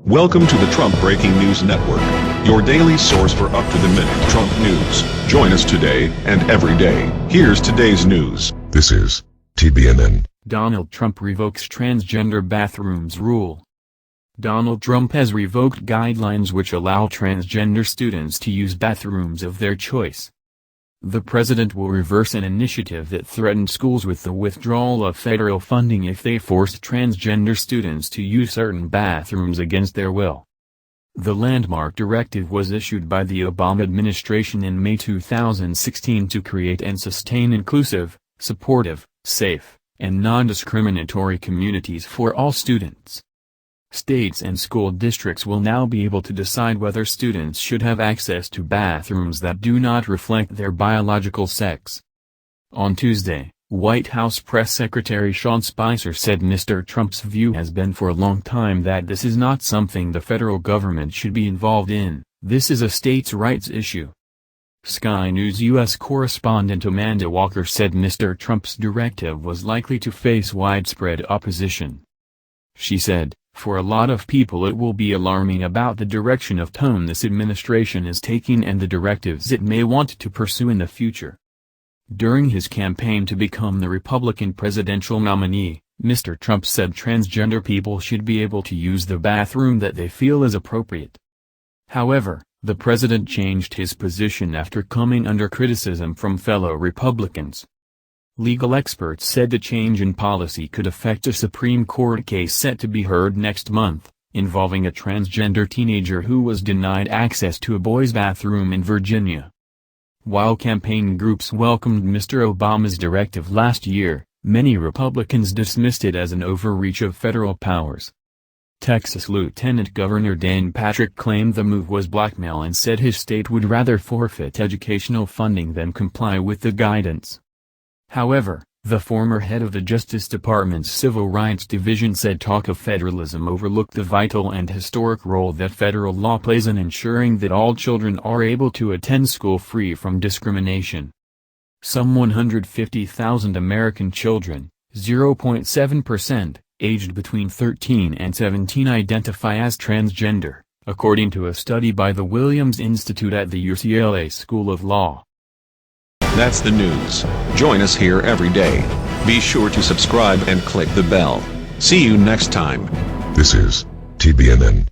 Welcome to the Trump Breaking News Network, your daily source for up-to-the-minute Trump news. Join us today and every day. Here's today's news. This is TBNN. Donald Trump revokes transgender bathrooms rule. Donald Trump has revoked guidelines which allow transgender students to use bathrooms of their choice. The president will reverse an initiative that threatened schools with the withdrawal of federal funding if they forced transgender students to use certain bathrooms against their will. The landmark directive was issued by the Obama administration in May 2016 to create and sustain inclusive, supportive, safe, and non-discriminatory communities for all students. States and school districts will now be able to decide whether students should have access to bathrooms that do not reflect their biological sex. On Tuesday, White House Press Secretary Sean Spicer said Mr. Trump's view has been for a long time that this is not something the federal government should be involved in. This is a states' rights issue. Sky News U.S. correspondent Amanda Walker said Mr. Trump's directive was likely to face widespread opposition. She said, "For a lot of people it will be alarming about the direction of tone this administration is taking and the directives it may want to pursue in the future." During his campaign to become the Republican presidential nominee, Mr. Trump said transgender people should be able to use the bathroom that they feel is appropriate. However, the president changed his position after coming under criticism from fellow Republicans. Legal experts said the change in policy could affect a Supreme Court case set to be heard next month, involving a transgender teenager who was denied access to a boys' bathroom in Virginia. While campaign groups welcomed Mr. Obama's directive last year, many Republicans dismissed it as an overreach of federal powers. Texas Lieutenant Governor Dan Patrick claimed the move was blackmail and said his state would rather forfeit educational funding than comply with the guidance. However, the former head of the Justice Department's Civil Rights Division said talk of federalism overlooked the vital and historic role that federal law plays in ensuring that all children are able to attend school free from discrimination. Some 150,000 American children, 0.7%, aged between 13 and 17 identify as transgender, according to a study by the Williams Institute at the UCLA School of Law. That's the news. Join us here every day. Be sure to subscribe and click the bell. See you next time. This is TBNN.